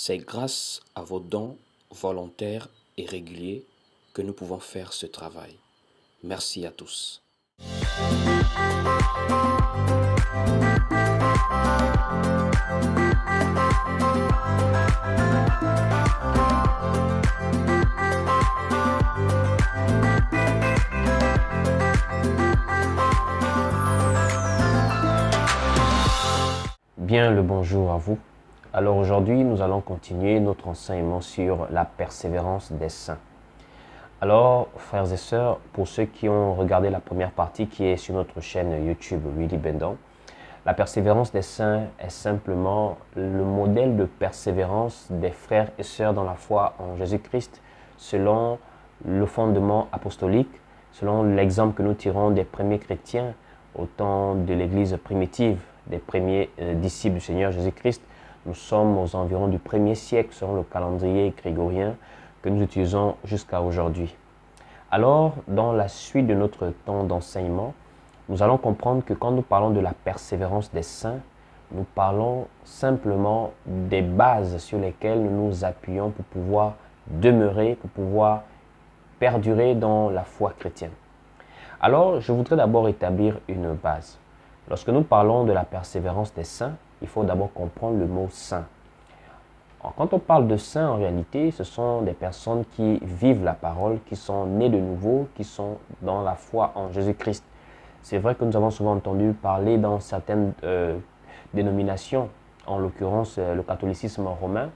C'est grâce à vos dons volontaires et réguliers que nous pouvons faire ce travail. Merci à tous. Bien le bonjour à vous. Alors aujourd'hui, nous allons continuer notre enseignement sur la persévérance des saints. Alors, frères et sœurs, pour ceux qui ont regardé la première partie qui est sur notre chaîne YouTube Willy Bendon, la persévérance des saints est simplement le modèle de persévérance des frères et sœurs dans la foi en Jésus-Christ selon le fondement apostolique, selon l'exemple que nous tirons des premiers chrétiens au temps de l'Église primitive, des premiers disciples du Seigneur Jésus-Christ. Nous sommes aux environs du 1er siècle selon le calendrier grégorien que nous utilisons jusqu'à aujourd'hui. Alors, dans la suite de notre temps d'enseignement, nous allons comprendre que quand nous parlons de la persévérance des saints, nous parlons simplement des bases sur lesquelles nous nous appuyons pour pouvoir demeurer, pour pouvoir perdurer dans la foi chrétienne. Alors, je voudrais d'abord établir une base. Lorsque nous parlons de la persévérance des saints, il faut d'abord comprendre le mot saint. Alors, quand on parle de saints, en réalité, ce sont des personnes qui vivent la parole, qui sont nées de nouveau, qui sont dans la foi en Jésus-Christ. C'est vrai que nous avons souvent entendu parler dans certaines dénominations, en l'occurrence le catholicisme romain,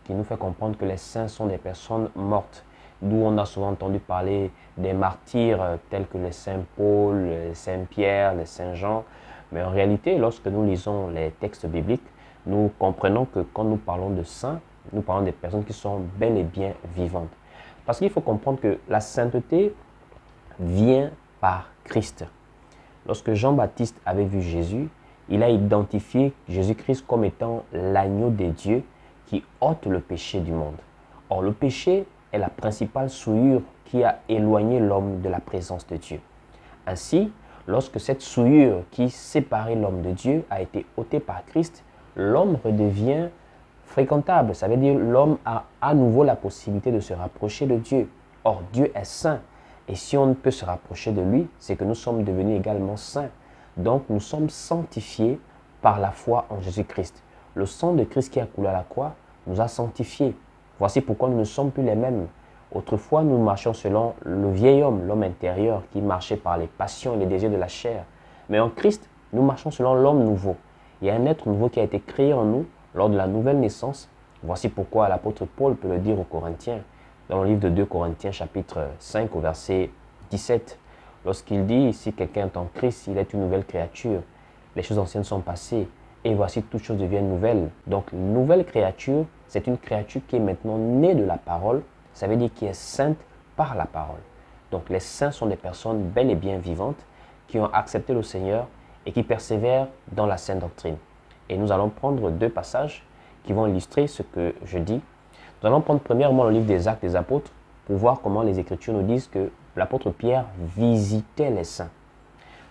qui nous fait comprendre que les saints sont des personnes mortes. D'où on a souvent entendu parler des martyrs tels que les saint Paul, les saint Pierre, les saint Jean. Mais en réalité, lorsque nous lisons les textes bibliques, nous comprenons que quand nous parlons de saints, nous parlons des personnes qui sont bel et bien vivantes. Parce qu'il faut comprendre que la sainteté vient par Christ. Lorsque Jean-Baptiste avait vu Jésus, il a identifié Jésus-Christ comme étant l'agneau de Dieu qui ôte le péché du monde. Or, le péché est la principale souillure qui a éloigné l'homme de la présence de Dieu. Ainsi, lorsque cette souillure qui séparait l'homme de Dieu a été ôtée par Christ, l'homme redevient fréquentable. Ça veut dire l'homme a à nouveau la possibilité de se rapprocher de Dieu. Or, Dieu est saint. Et si on ne peut se rapprocher de lui, c'est que nous sommes devenus également saints. Donc, nous sommes sanctifiés par la foi en Jésus-Christ. Le sang de Christ qui a coulé à la croix nous a sanctifiés. Voici pourquoi nous ne sommes plus les mêmes. Autrefois, nous marchions selon le vieil homme, l'homme intérieur, qui marchait par les passions et les désirs de la chair. Mais en Christ, nous marchons selon l'homme nouveau. Il y a un être nouveau qui a été créé en nous lors de la nouvelle naissance. Voici pourquoi l'apôtre Paul peut le dire aux Corinthiens, dans le livre de 2 Corinthiens, chapitre 5, au verset 17, lorsqu'il dit, si quelqu'un est en Christ, il est une nouvelle créature. Les choses anciennes sont passées et voici toutes choses deviennent nouvelles. Donc, une nouvelle créature, c'est une créature qui est maintenant née de la parole. Ça veut dire qui est sainte par la parole. Donc, les saints sont des personnes bel et bien vivantes qui ont accepté le Seigneur et qui persévèrent dans la sainte doctrine. Et nous allons prendre deux passages qui vont illustrer ce que je dis. Nous allons prendre premièrement le livre des Actes des Apôtres pour voir comment les Écritures nous disent que l'apôtre Pierre visitait les saints.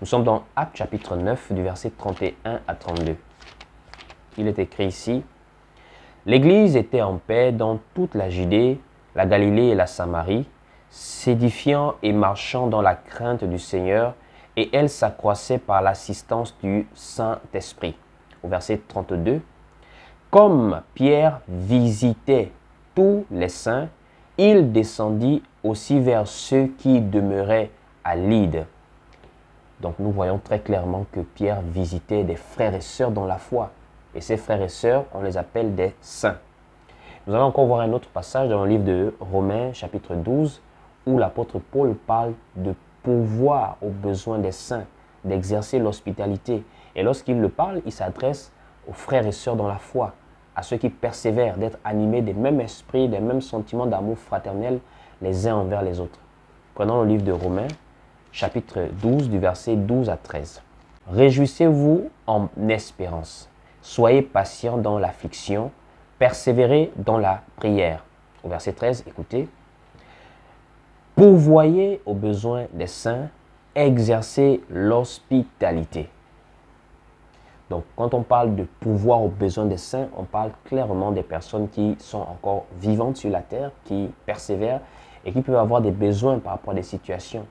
Nous sommes dans Actes chapitre 9 du verset 31 à 32. Il est écrit ici, « L'Église était en paix dans toute la Judée, la Galilée et la Samarie, s'édifiant et marchant dans la crainte du Seigneur, et elle s'accroissait par l'assistance du Saint-Esprit. » Au verset 32, « Comme Pierre visitait tous les saints, il descendit aussi vers ceux qui demeuraient à Lyde. » Donc nous voyons très clairement que Pierre visitait des frères et sœurs dans la foi. Et ces frères et sœurs, on les appelle des saints. Nous allons encore voir un autre passage dans le livre de Romains, chapitre 12, où l'apôtre Paul parle de pourvoir aux besoins des saints, d'exercer l'hospitalité. Et lorsqu'il le parle, il s'adresse aux frères et sœurs dans la foi, à ceux qui persévèrent, d'être animés des mêmes esprits, des mêmes sentiments d'amour fraternel les uns envers les autres. Prenons le livre de Romains, chapitre 12, du verset 12 à 13. « Réjouissez-vous en espérance, soyez patients dans l'affliction, persévérez dans la prière. » Au verset 13, écoutez. « Pourvoyez aux besoins des saints, exercez l'hospitalité. » Donc, quand on parle de pouvoir aux besoins des saints, on parle clairement des personnes qui sont encore vivantes sur la terre, qui persévèrent et qui peuvent avoir des besoins par rapport à des situations.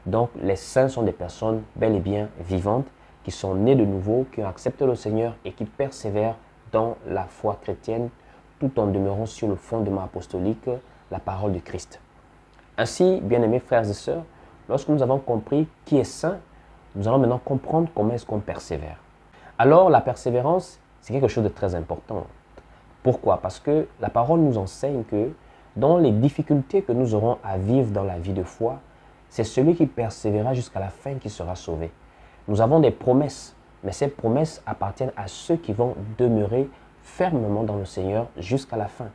Donc, les saints sont des personnes bel et bien vivantes, qui sont nées de nouveau, qui ont accepté le Seigneur et qui persévèrent dans la foi chrétienne, tout en demeurant sur le fondement apostolique, la parole de Christ. Ainsi, bien-aimés frères et sœurs, lorsque nous avons compris qui est saint, nous allons maintenant comprendre comment est-ce qu'on persévère. Alors, la persévérance, c'est quelque chose de très important. Pourquoi? Parce que la parole nous enseigne que dans les difficultés que nous aurons à vivre dans la vie de foi, c'est celui qui persévérera jusqu'à la fin qui sera sauvé. Nous avons des promesses, mais ces promesses appartiennent à ceux qui vont demeurer fermement dans le Seigneur jusqu'à la fin.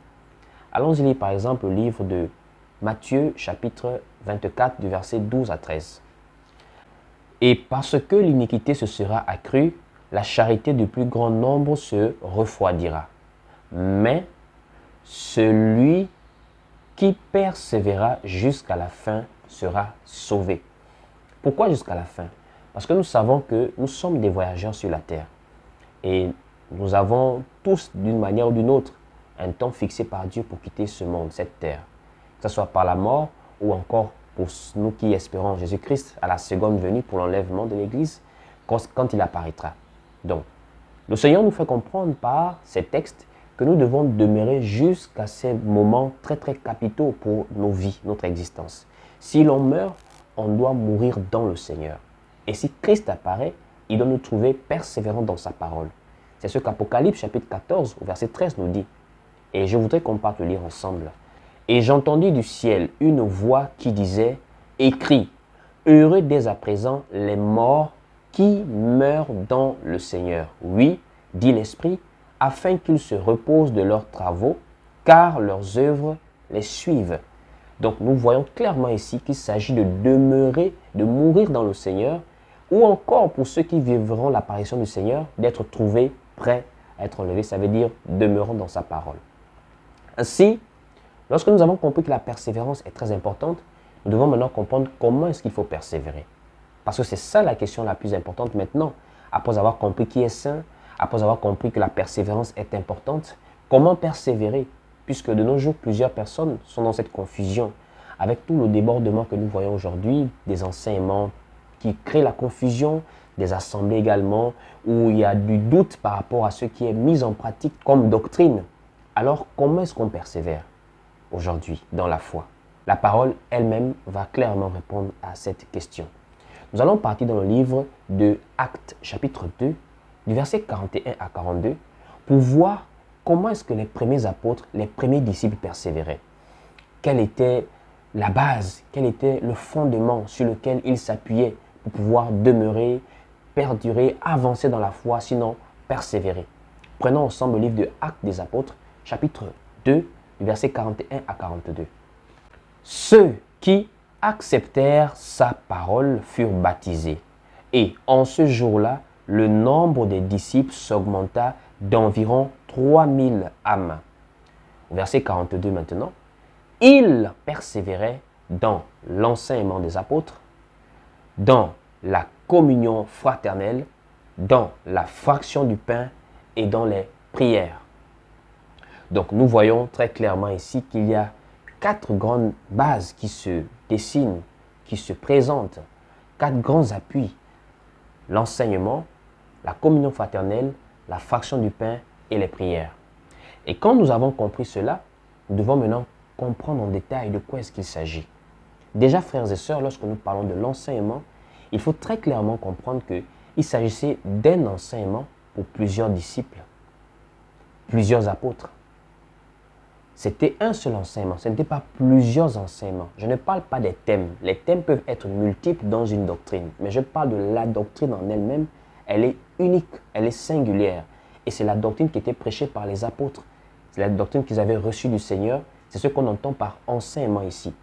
Allons-y lire par exemple le livre de Matthieu chapitre 24 du verset 12 à 13. Et parce que l'iniquité se sera accrue, la charité du plus grand nombre se refroidira. Mais celui qui persévérera jusqu'à la fin sera sauvé. Pourquoi jusqu'à la fin? Parce que nous savons que nous sommes des voyageurs sur la terre. Et nous avons tous, d'une manière ou d'une autre, un temps fixé par Dieu pour quitter ce monde, cette terre. Que ce soit par la mort ou encore pour nous qui espérons Jésus-Christ à la seconde venue pour l'enlèvement de l'Église, quand il apparaîtra. Donc, le Seigneur nous fait comprendre par ces textes que nous devons demeurer jusqu'à ces moments très très capitaux pour nos vies, notre existence. Si l'on meurt, on doit mourir dans le Seigneur. Et si Christ apparaît, il doit nous trouver persévérants dans sa parole. C'est ce qu'Apocalypse chapitre 14 au verset 13 nous dit. Et je voudrais qu'on parte le lire ensemble. Et j'entendis du ciel une voix qui disait, « Écris, heureux dès à présent les morts qui meurent dans le Seigneur. Oui, dit l'Esprit, afin qu'ils se reposent de leurs travaux, car leurs œuvres les suivent. » Donc nous voyons clairement ici qu'il s'agit de demeurer, de mourir dans le Seigneur, ou encore pour ceux qui vivront l'apparition du Seigneur, d'être trouvés prêts à être enlevés, ça veut dire demeurant dans sa parole. Ainsi, lorsque nous avons compris que la persévérance est très importante, nous devons maintenant comprendre comment est-ce qu'il faut persévérer. Parce que c'est ça la question la plus importante maintenant. Après avoir compris qui est saint, après avoir compris que la persévérance est importante, comment persévérer? Puisque de nos jours, plusieurs personnes sont dans cette confusion. Avec tout le débordement que nous voyons aujourd'hui, des enseignements qui créent la confusion, des assemblées également, où il y a du doute par rapport à ce qui est mis en pratique comme doctrine. Alors, comment est-ce qu'on persévère aujourd'hui dans la foi? La parole elle-même va clairement répondre à cette question. Nous allons partir dans le livre de Actes chapitre 2, du verset 41 à 42, pour voir comment est-ce que les premiers apôtres, les premiers disciples persévéraient. Quelle était la base, quel était le fondement sur lequel ils s'appuyaient pour pouvoir demeurer, perdurer, avancer dans la foi, sinon persévérer. Prenons ensemble le livre de Actes des apôtres, chapitre 2, du verset 41 à 42. Ceux qui acceptèrent sa parole furent baptisés. Et en ce jour-là, le nombre des disciples s'augmenta d'environ 3000 âmes. Verset 42 maintenant. Ils persévéraient dans l'enseignement des apôtres, dans la communion fraternelle, dans la fraction du pain et dans les prières. Donc nous voyons très clairement ici qu'il y a 4 grandes bases qui se dessinent, qui se présentent, 4 grands appuis. L'enseignement, la communion fraternelle, la fraction du pain et les prières. Et quand nous avons compris cela, nous devons maintenant comprendre en détail de quoi est-ce qu'il s'agit. Déjà, frères et sœurs, lorsque nous parlons de l'enseignement, il faut très clairement comprendre qu'il s'agissait d'un enseignement pour plusieurs disciples, plusieurs apôtres. C'était un seul enseignement, ce n'était pas plusieurs enseignements. Je ne parle pas des thèmes. Les thèmes peuvent être multiples dans une doctrine, mais je parle de la doctrine en elle-même. Elle est unique, elle est singulière. Et c'est la doctrine qui était prêchée par les apôtres. C'est la doctrine qu'ils avaient reçue du Seigneur. C'est ce qu'on entend par enseignement ici.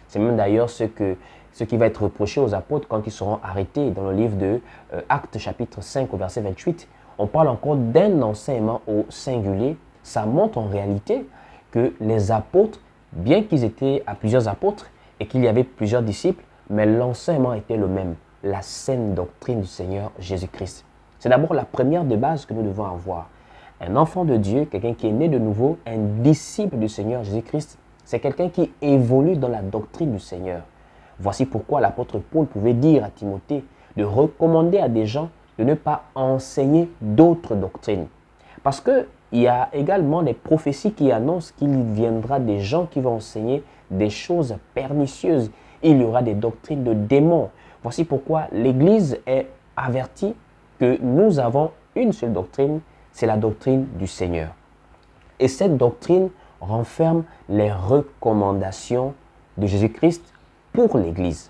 C'est même d'ailleurs ce qui va être reproché aux apôtres quand ils seront arrêtés dans le livre de Actes chapitre 5 au verset 28. On parle encore d'un enseignement au singulier. Ça montre en réalité que les apôtres, bien qu'ils étaient à plusieurs apôtres et qu'il y avait plusieurs disciples, mais l'enseignement était le même, la saine doctrine du Seigneur Jésus-Christ. C'est d'abord la première de base que nous devons avoir. Un enfant de Dieu, quelqu'un qui est né de nouveau, un disciple du Seigneur Jésus-Christ, c'est quelqu'un qui évolue dans la doctrine du Seigneur. Voici pourquoi l'apôtre Paul pouvait dire à Timothée de recommander à des gens de ne pas enseigner d'autres doctrines. Parce qu'il y a également des prophéties qui annoncent qu'il viendra des gens qui vont enseigner des choses pernicieuses. Il y aura des doctrines de démons. Voici pourquoi l'Église est avertie que nous avons une seule doctrine, c'est la doctrine du Seigneur. Et cette doctrine renferme les recommandations de Jésus-Christ pour l'Église.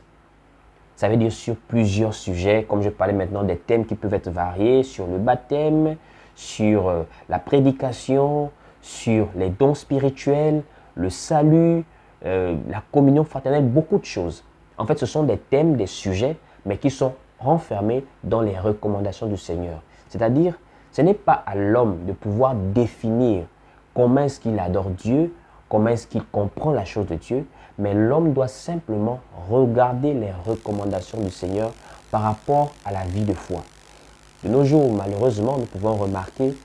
Ça veut dire sur plusieurs sujets, comme je parlais maintenant des thèmes qui peuvent être variés, sur le baptême, sur la prédication, sur les dons spirituels, le salut, la communion fraternelle, beaucoup de choses. En fait, ce sont des thèmes, des sujets, mais qui sont renfermés dans les recommandations du Seigneur. C'est-à-dire, ce n'est pas à l'homme de pouvoir définir comment est-ce qu'il adore Dieu, comment est-ce qu'il comprend la chose de Dieu, mais l'homme doit simplement regarder les recommandations du Seigneur par rapport à la vie de foi. De nos jours, malheureusement, nous pouvons remarquer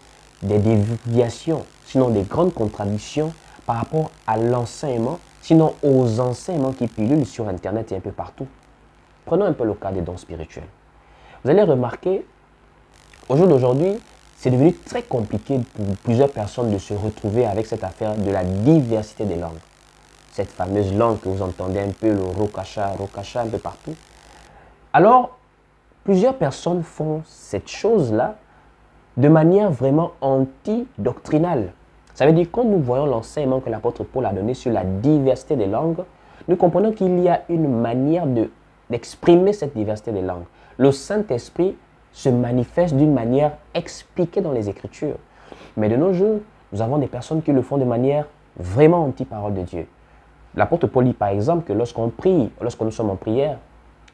des déviations, sinon des grandes contradictions par rapport à l'enseignement, sinon aux enseignements qui pilulent sur Internet et un peu partout. Prenons un peu le cas des dons spirituels. Vous allez remarquer, au jour d'aujourd'hui, c'est devenu très compliqué pour plusieurs personnes de se retrouver avec cette affaire de la diversité des langues. Cette fameuse langue que vous entendez un peu, le rokacha, un peu partout. Alors, plusieurs personnes font cette chose-là de manière vraiment anti-doctrinale. Ça veut dire que quand nous voyons l'enseignement que l'apôtre Paul a donné sur la diversité des langues, nous comprenons qu'il y a une manière d'exprimer cette diversité des langues. Le Saint-Esprit se manifeste d'une manière expliquée dans les Écritures. Mais de nos jours, nous avons des personnes qui le font de manière vraiment anti-parole de Dieu. L'apôtre Paul dit par exemple que lorsqu'on prie, lorsque nous sommes en prière,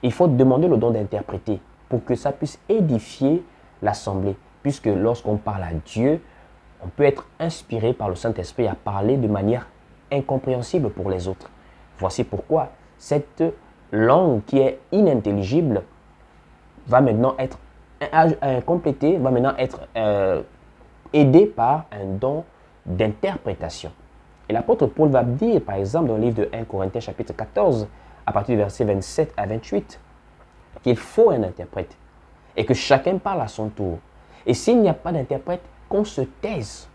il faut demander le don d'interpréter pour que ça puisse édifier l'assemblée. Puisque lorsqu'on parle à Dieu, on peut être inspiré par le Saint-Esprit à parler de manière incompréhensible pour les autres. Voici pourquoi cette langue qui est inintelligible va maintenant être complétée, va maintenant être aidée par un don d'interprétation. Et l'apôtre Paul va dire, par exemple, dans le livre de 1 Corinthiens chapitre 14, à partir du verset 27 à 28, qu'il faut un interprète et que chacun parle à son tour. Et s'il n'y a pas d'interprète, qu'on se taise.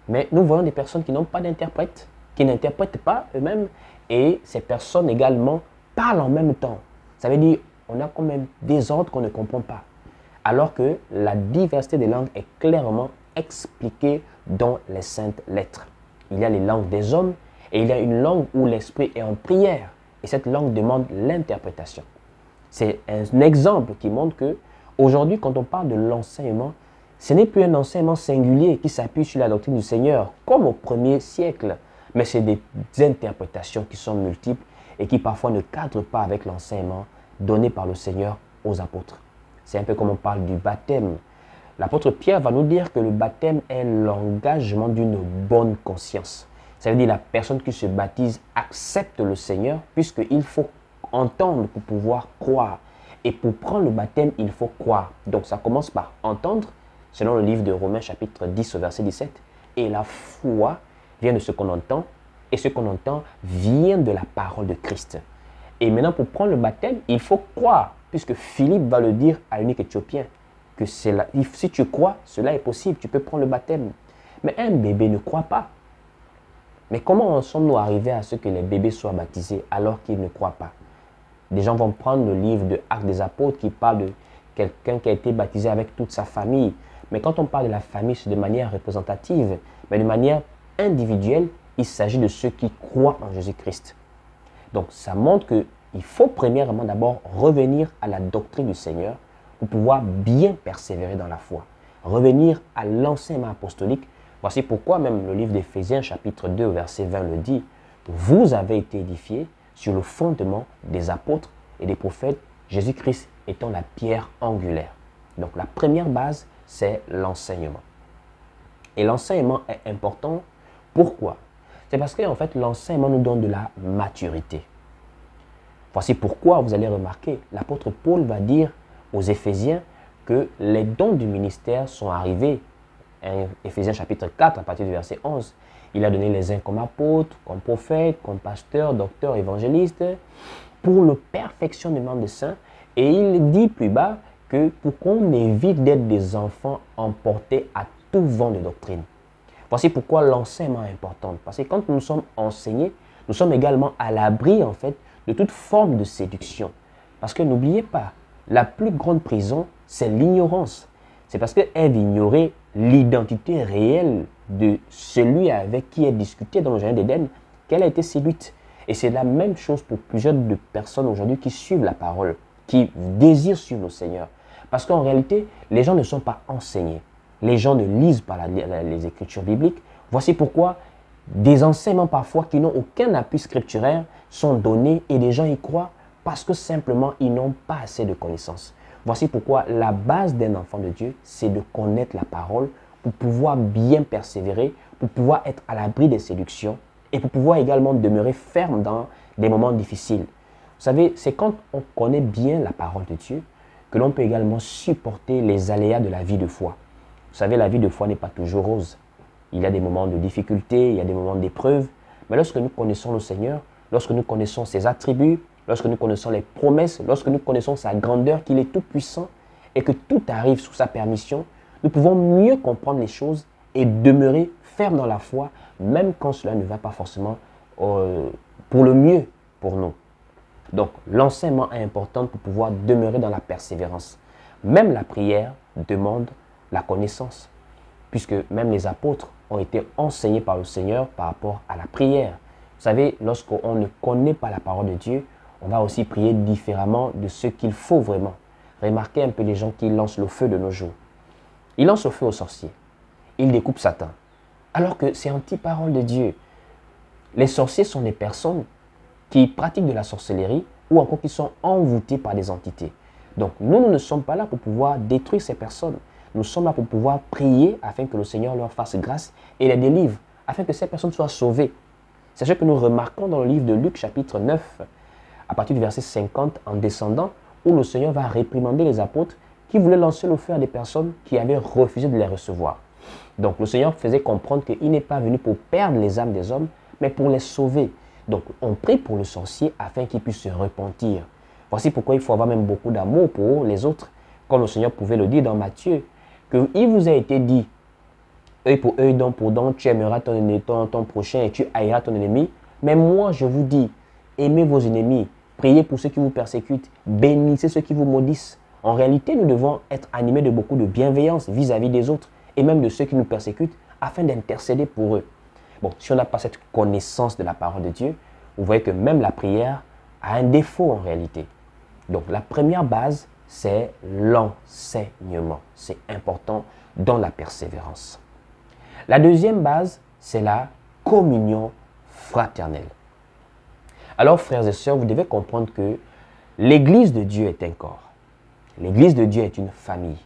Mais nous voyons des personnes qui n'ont pas d'interprète, qui n'interprètent pas eux-mêmes, et ces personnes également parlent en même temps. Ça veut dire qu'on a quand même des ordres qu'on ne comprend pas. Alors que la diversité des langues est clairement expliquée dans les saintes lettres. Il y a les langues des hommes et il y a une langue où l'esprit est en prière. Et cette langue demande l'interprétation. C'est un exemple qui montre que aujourd'hui, quand on parle de l'enseignement, ce n'est plus un enseignement singulier qui s'appuie sur la doctrine du Seigneur, comme au premier siècle, mais c'est des interprétations qui sont multiples et qui parfois ne cadrent pas avec l'enseignement donné par le Seigneur aux apôtres. C'est un peu comme on parle du baptême. L'apôtre Pierre va nous dire que le baptême est l'engagement d'une bonne conscience. Ça veut dire que la personne qui se baptise accepte le Seigneur puisqu'il faut entendre pour pouvoir croire. Et pour prendre le baptême, il faut croire. Donc ça commence par entendre, selon le livre de Romains chapitre 10 au verset 17. Et la foi vient de ce qu'on entend, et ce qu'on entend vient de la parole de Christ. Et maintenant, pour prendre le baptême, il faut croire, puisque Philippe va le dire à l'unique Éthiopien, que si tu crois, cela est possible, tu peux prendre le baptême. Mais un bébé ne croit pas. Mais comment en sommes-nous arrivés à ce que les bébés soient baptisés alors qu'ils ne croient pas? Des gens vont prendre le livre de Actes des Apôtres qui parle de quelqu'un qui a été baptisé avec toute sa famille. Mais quand on parle de la famille, c'est de manière représentative. Mais de manière individuelle, il s'agit de ceux qui croient en Jésus-Christ. Donc ça montre qu'il faut premièrement d'abord revenir à la doctrine du Seigneur pour pouvoir bien persévérer dans la foi. Revenir à l'enseignement apostolique. Voici pourquoi même le livre d'Éphésiens chapitre 2 verset 20 le dit. Vous avez été édifiés sur le fondement des apôtres et des prophètes, Jésus-Christ étant la pierre angulaire. Donc la première base, c'est l'enseignement. Et l'enseignement est important. Pourquoi? C'est parce qu'en fait, l'enseignement nous donne de la maturité. Voici pourquoi vous allez remarquer, l'apôtre Paul va dire aux Éphésiens que les dons du ministère sont arrivés. Éphésiens chapitre 4, à partir du verset 11. Il a donné les uns comme apôtres, comme prophètes, comme pasteurs, docteurs, évangélistes, pour le perfectionnement des saints. Et il dit plus bas que pour qu'on évite d'être des enfants emportés à tout vent de doctrine. Voici pourquoi l'enseignement est important. Parce que quand nous sommes enseignés, nous sommes également à l'abri en fait de toute forme de séduction. Parce que n'oubliez pas, la plus grande prison, c'est l'ignorance. C'est parce qu'Ève ignorait l'identité réelle de celui avec qui elle discutait dans le jardin d'Éden qu'elle a été séduite. Et c'est la même chose pour plusieurs de personnes aujourd'hui qui suivent la parole, qui désirent suivre le Seigneur. Parce qu'en réalité, les gens ne sont pas enseignés. Les gens ne lisent pas les Écritures bibliques. Voici pourquoi des enseignements parfois qui n'ont aucun appui scripturaire sont donnés et les gens y croient parce que simplement ils n'ont pas assez de connaissances. Voici pourquoi la base d'un enfant de Dieu, c'est de connaître la parole pour pouvoir bien persévérer, pour pouvoir être à l'abri des séductions et pour pouvoir également demeurer ferme dans des moments difficiles. Vous savez, c'est quand on connaît bien la parole de Dieu que l'on peut également supporter les aléas de la vie de foi. Vous savez, la vie de foi n'est pas toujours rose. Il y a des moments de difficulté, il y a des moments d'épreuve. Mais lorsque nous connaissons le Seigneur, lorsque nous connaissons ses attributs, lorsque nous connaissons les promesses, lorsque nous connaissons sa grandeur, qu'il est tout puissant et que tout arrive sous sa permission, nous pouvons mieux comprendre les choses et demeurer ferme dans la foi, même quand cela ne va pas forcément pour le mieux pour nous. Donc, l'enseignement est important pour pouvoir demeurer dans la persévérance. Même la prière demande la connaissance, puisque même les apôtres ont été enseignés par le Seigneur par rapport à la prière. Vous savez, lorsqu'on ne connaît pas la parole de Dieu, on va aussi prier différemment de ce qu'il faut vraiment. Remarquez un peu les gens qui lancent le feu de nos jours. Ils lancent le feu aux sorciers. Ils découpent Satan. Alors que c'est anti-parole de Dieu. Les sorciers sont des personnes qui pratiquent de la sorcellerie ou encore qui sont envoûtés par des entités. Donc nous ne sommes pas là pour pouvoir détruire ces personnes. Nous sommes là pour pouvoir prier afin que le Seigneur leur fasse grâce et les délivre, afin que ces personnes soient sauvées. C'est ce que nous remarquons dans le livre de Luc chapitre 9, à partir du verset 50 en descendant, où le Seigneur va réprimander les apôtres qui voulaient lancer le feu à des personnes qui avaient refusé de les recevoir. Donc le Seigneur faisait comprendre qu'il n'est pas venu pour perdre les âmes des hommes, mais pour les sauver. Donc on prie pour le sorcier afin qu'il puisse se repentir. Voici pourquoi il faut avoir même beaucoup d'amour pour les autres, comme le Seigneur pouvait le dire dans Matthieu, qu'il vous a été dit, œil pour œil, dent pour dent, tu aimeras ton prochain et tu haïras ton ennemi. Mais moi, je vous dis, aimez vos ennemis, priez pour ceux qui vous persécutent, bénissez ceux qui vous maudissent. En réalité, nous devons être animés de beaucoup de bienveillance vis-à-vis des autres et même de ceux qui nous persécutent afin d'intercéder pour eux. Bon, si on n'a pas cette connaissance de la parole de Dieu, vous voyez que même la prière a un défaut en réalité. Donc, la première base, c'est l'enseignement. C'est important dans la persévérance. La deuxième base, c'est la communion fraternelle. Alors, frères et sœurs, vous devez comprendre que l'Église de Dieu est un corps. L'Église de Dieu est une famille.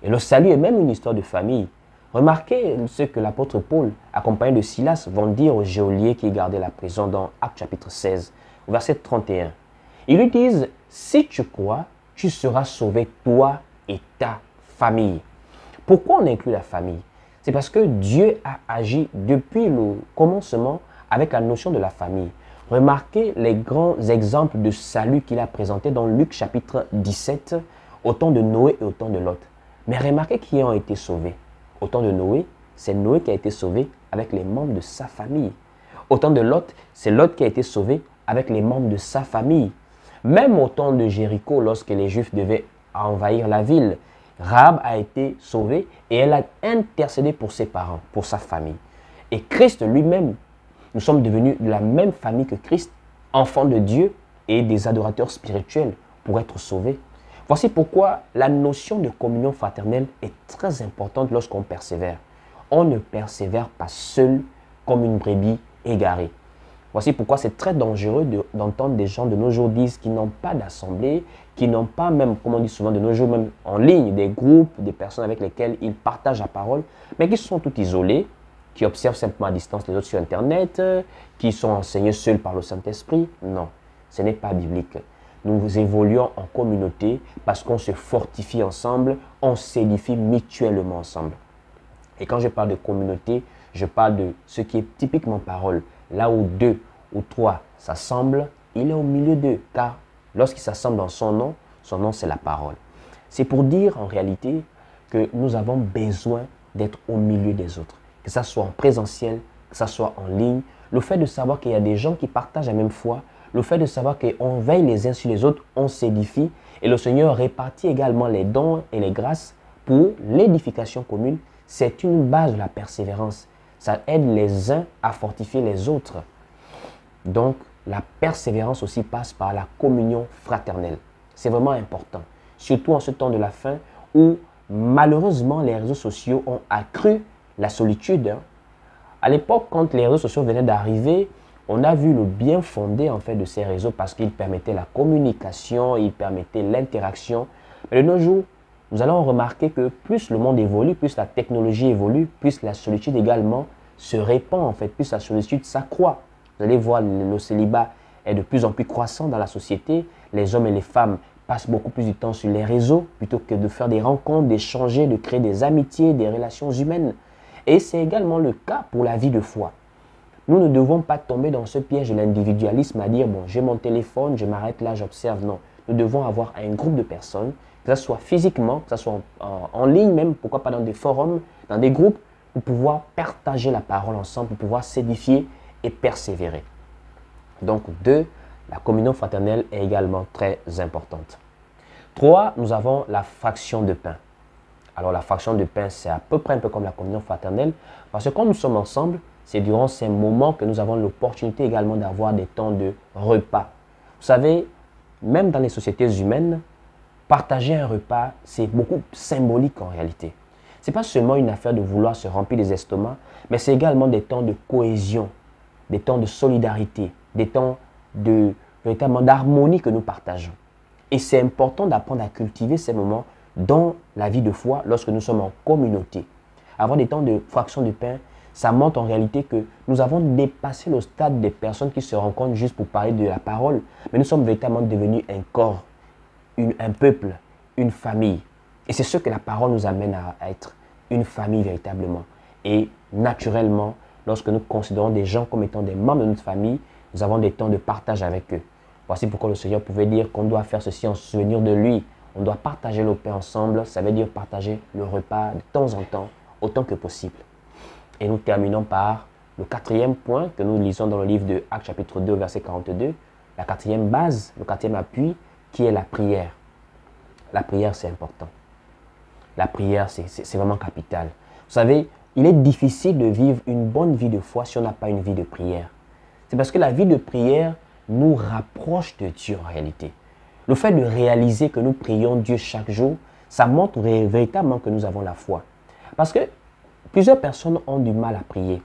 Et le salut est même une histoire de famille. Remarquez ce que l'apôtre Paul, accompagné de Silas, vont dire aux geôliers qui gardaient la prison dans Actes chapitre 16, verset 31. Ils lui disent, si tu crois, tu seras sauvé, toi et ta famille. Pourquoi on inclut la famille? C'est parce que Dieu a agi depuis le commencement avec la notion de la famille. Remarquez les grands exemples de salut qu'il a présentés dans Luc chapitre 17, au temps de Noé et au temps de Lot. Mais remarquez qui ont été sauvés. Au temps de Noé, c'est Noé qui a été sauvé avec les membres de sa famille. Au temps de Lot, c'est Lot qui a été sauvé avec les membres de sa famille. Même au temps de Jéricho, lorsque les Juifs devaient envahir la ville, Rahab a été sauvée et elle a intercédé pour ses parents, pour sa famille. Et Christ lui-même, nous sommes devenus de la même famille que Christ, enfants de Dieu et des adorateurs spirituels pour être sauvés. Voici pourquoi la notion de communion fraternelle est très importante lorsqu'on persévère. On ne persévère pas seul comme une brebis égarée. Voici pourquoi c'est très dangereux d'entendre des gens de nos jours dire qu'ils n'ont pas d'assemblée, qui n'ont pas même, comme on dit souvent de nos jours, même en ligne, des groupes, des personnes avec lesquelles ils partagent la parole, mais qui sont tout isolés, qui observent simplement à distance les autres sur Internet, qui sont enseignés seuls par le Saint-Esprit. Non, ce n'est pas biblique. nous évoluons en communauté parce qu'on se fortifie ensemble, on s'édifie mutuellement ensemble. Et quand je parle de communauté, je parle de ce qui est typiquement parole. Là où deux ou trois s'assemblent, il est au milieu d'eux. Car lorsqu'ils s'assemblent dans son nom c'est la parole. C'est pour dire en réalité que nous avons besoin d'être au milieu des autres. Que ça soit en présentiel, que ça soit en ligne. Le fait de savoir qu'il y a des gens qui partagent la même foi, le fait de savoir qu'on veille les uns sur les autres, on s'édifie. Et le Seigneur répartit également les dons et les grâces pour l'édification commune. C'est une base de la persévérance. Ça aide les uns à fortifier les autres. Donc, la persévérance aussi passe par la communion fraternelle. C'est vraiment important. Surtout en ce temps de la fin où malheureusement les réseaux sociaux ont accru la solitude. À l'époque, quand les réseaux sociaux venaient d'arriver, on a vu le bien fondé en fait de ces réseaux parce qu'ils permettaient la communication, ils permettaient l'interaction. Mais de nos jours, nous allons remarquer que plus le monde évolue, plus la technologie évolue, plus la solitude également se répand en fait, plus la solitude s'accroît. Vous allez voir, le célibat est de plus en plus croissant dans la société. Les hommes et les femmes passent beaucoup plus de temps sur les réseaux plutôt que de faire des rencontres, d'échanger, de créer des amitiés, des relations humaines. Et c'est également le cas pour la vie de foi. Nous ne devons pas tomber dans ce piège de l'individualisme à dire, bon, j'ai mon téléphone, je m'arrête là, j'observe. Non, nous devons avoir un groupe de personnes, que ce soit physiquement, que ce soit en ligne même, pourquoi pas dans des forums, dans des groupes, pour pouvoir partager la parole ensemble, pour pouvoir s'édifier et persévérer. Donc, 2, la communion fraternelle est également très importante. 3, nous avons la fraction de pain. Alors, la fraction de pain, c'est à peu près un peu comme la communion fraternelle, parce que quand nous sommes ensemble, c'est durant ces moments que nous avons l'opportunité également d'avoir des temps de repas. Vous savez, même dans les sociétés humaines, partager un repas, c'est beaucoup symbolique en réalité. Ce n'est pas seulement une affaire de vouloir se remplir les estomacs, mais c'est également des temps de cohésion, des temps de solidarité, des temps véritablement d'harmonie que nous partageons. Et c'est important d'apprendre à cultiver ces moments dans la vie de foi lorsque nous sommes en communauté. Avoir des temps de fraction de pain, ça montre en réalité que nous avons dépassé le stade des personnes qui se rencontrent juste pour parler de la parole, mais nous sommes véritablement devenus un corps, un peuple, une famille. Et c'est ce que la parole nous amène à être, une famille véritablement. Et naturellement, lorsque nous considérons des gens comme étant des membres de notre famille, nous avons des temps de partage avec eux. Voici pourquoi le Seigneur pouvait dire qu'on doit faire ceci en souvenir de lui. On doit partager le pain ensemble, ça veut dire partager le repas de temps en temps, autant que possible. Et nous terminons par le 4e point que nous lisons dans le livre de Actes chapitre 2, verset 42. La 4e base, le 4e appui, qui est la prière. La prière, c'est important. La prière, c'est vraiment capital. Vous savez, il est difficile de vivre une bonne vie de foi si on n'a pas une vie de prière. C'est parce que la vie de prière nous rapproche de Dieu en réalité. Le fait de réaliser que nous prions Dieu chaque jour, ça montre véritablement que nous avons la foi. Parce que plusieurs personnes ont du mal à prier.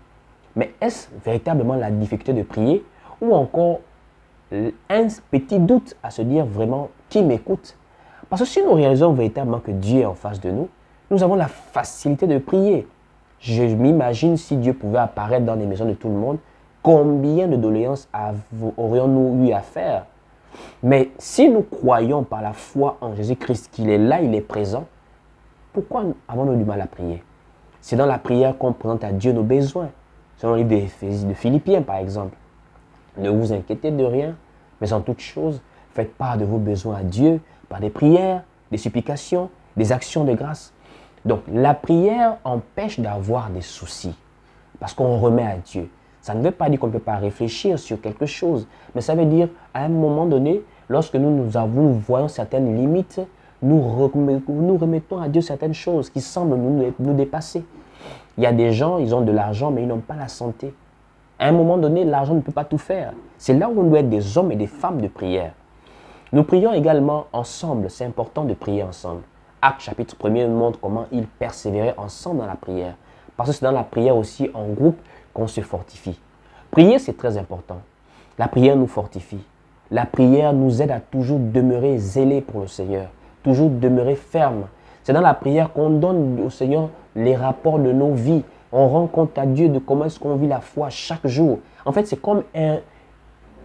Mais est-ce véritablement la difficulté de prier ou encore un petit doute à se dire vraiment qui m'écoute? Parce que si nous réalisons véritablement que Dieu est en face de nous, nous avons la facilité de prier. Je m'imagine si Dieu pouvait apparaître dans les maisons de tout le monde, combien de doléances aurions-nous eu à faire? Mais si nous croyons par la foi en Jésus-Christ qu'il est là, il est présent, pourquoi avons-nous du mal à prier? C'est dans la prière qu'on présente à Dieu nos besoins. Selon le livre de Philippiens, par exemple. Ne vous inquiétez de rien, mais en toute chose, faites part de vos besoins à Dieu par des prières, des supplications, des actions de grâce. Donc, la prière empêche d'avoir des soucis parce qu'on remet à Dieu. Ça ne veut pas dire qu'on ne peut pas réfléchir sur quelque chose, mais ça veut dire à un moment donné, lorsque nous voyons certaines limites, nous remettons à Dieu certaines choses qui semblent nous dépasser. Il y a des gens, ils ont de l'argent, mais ils n'ont pas la santé. À un moment donné, l'argent ne peut pas tout faire. C'est là où on doit être des hommes et des femmes de prière. Nous prions également ensemble. C'est important de prier ensemble. Actes chapitre 1er montre comment ils persévéraient ensemble dans la prière. Parce que c'est dans la prière aussi, en groupe, qu'on se fortifie. Prier, c'est très important. La prière nous fortifie. La prière nous aide à toujours demeurer zélés pour le Seigneur. Toujours demeurer ferme. C'est dans la prière qu'on donne au Seigneur les rapports de nos vies. On rend compte à Dieu de comment est-ce qu'on vit la foi chaque jour. En fait, c'est comme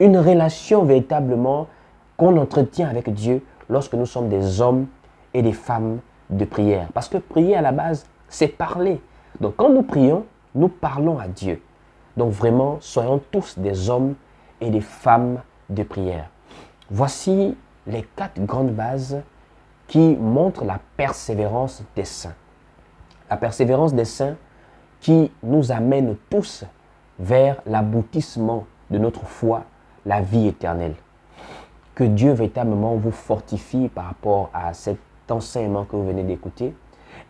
une relation véritablement qu'on entretient avec Dieu lorsque nous sommes des hommes et des femmes de prière. Parce que prier à la base, c'est parler. Donc quand nous prions, nous parlons à Dieu. Donc vraiment, soyons tous des hommes et des femmes de prière. Voici les 4 grandes bases qui montrent la persévérance des saints. La persévérance des saints qui nous amène tous vers l'aboutissement de notre foi, la vie éternelle. Que Dieu véritablement vous fortifie par rapport à cet enseignement que vous venez d'écouter.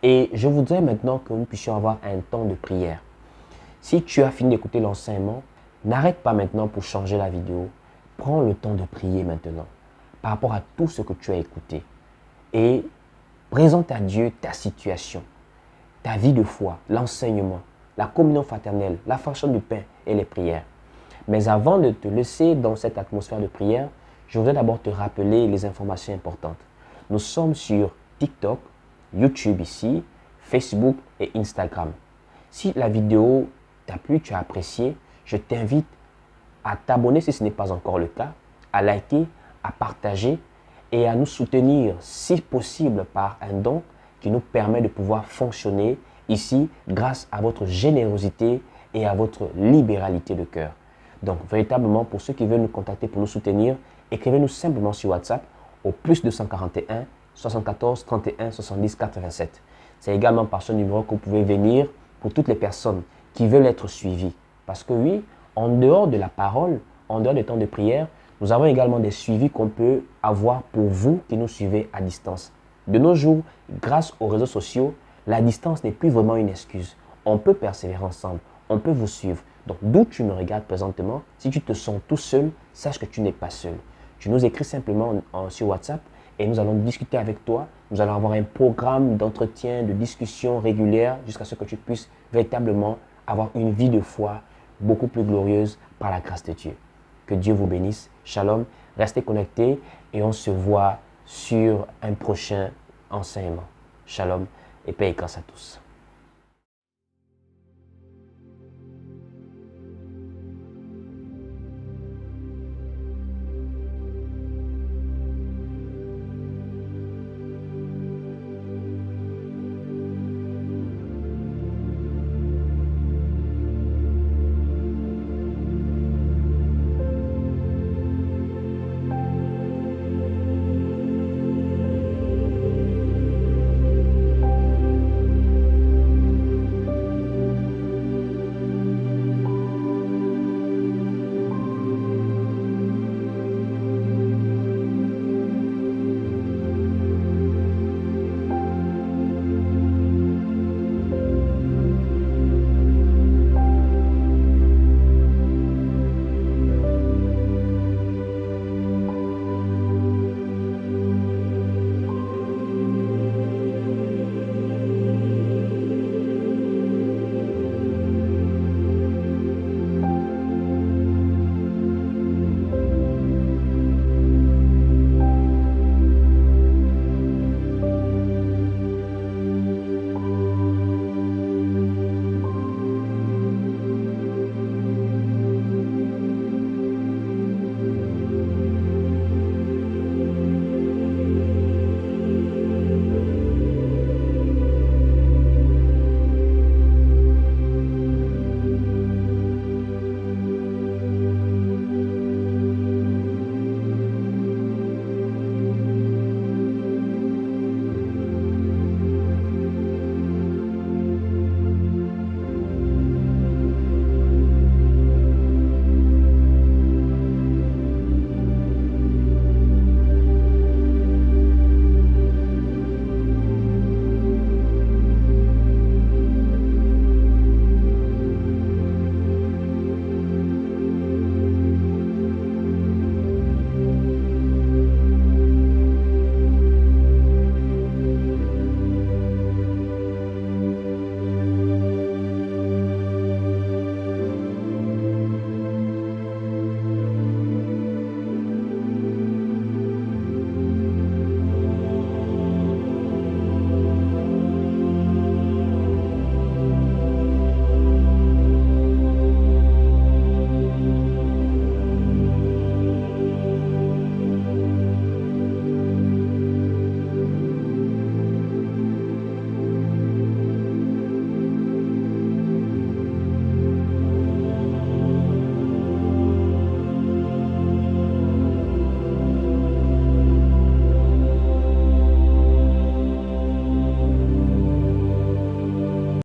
Et je voudrais maintenant que nous puissions avoir un temps de prière. Si tu as fini d'écouter l'enseignement, n'arrête pas maintenant pour changer la vidéo. Prends le temps de prier maintenant par rapport à tout ce que tu as écouté. Et présente à Dieu ta situation, ta vie de foi, l'enseignement, la communion fraternelle, la fraction du pain et les prières. Mais avant de te laisser dans cette atmosphère de prière, je voudrais d'abord te rappeler les informations importantes. Nous sommes sur TikTok, YouTube ici, Facebook et Instagram. Si la vidéo t'a plu, tu as apprécié, je t'invite à t'abonner si ce n'est pas encore le cas, à liker, à partager et à nous soutenir si possible par un don qui nous permet de pouvoir fonctionner ici grâce à votre générosité et à votre libéralité de cœur. Donc véritablement pour ceux qui veulent nous contacter pour nous soutenir, écrivez-nous simplement sur WhatsApp au plus 241 74 31 70 87. C'est également par ce numéro que vous pouvez venir pour toutes les personnes qui veulent être suivies. Parce que oui, en dehors de la parole, en dehors des temps de prière, nous avons également des suivis qu'on peut avoir pour vous qui nous suivez à distance. De nos jours, grâce aux réseaux sociaux, la distance n'est plus vraiment une excuse. On peut persévérer ensemble, on peut vous suivre. Donc, d'où tu me regardes présentement, si tu te sens tout seul, sache que tu n'es pas seul. Tu nous écris simplement sur WhatsApp et nous allons discuter avec toi. Nous allons avoir un programme d'entretien, de discussion régulière jusqu'à ce que tu puisses véritablement avoir une vie de foi beaucoup plus glorieuse par la grâce de Dieu. Que Dieu vous bénisse. Shalom. Restez connectés et on se voit sur un prochain enseignement. Shalom et paix et grâce à tous.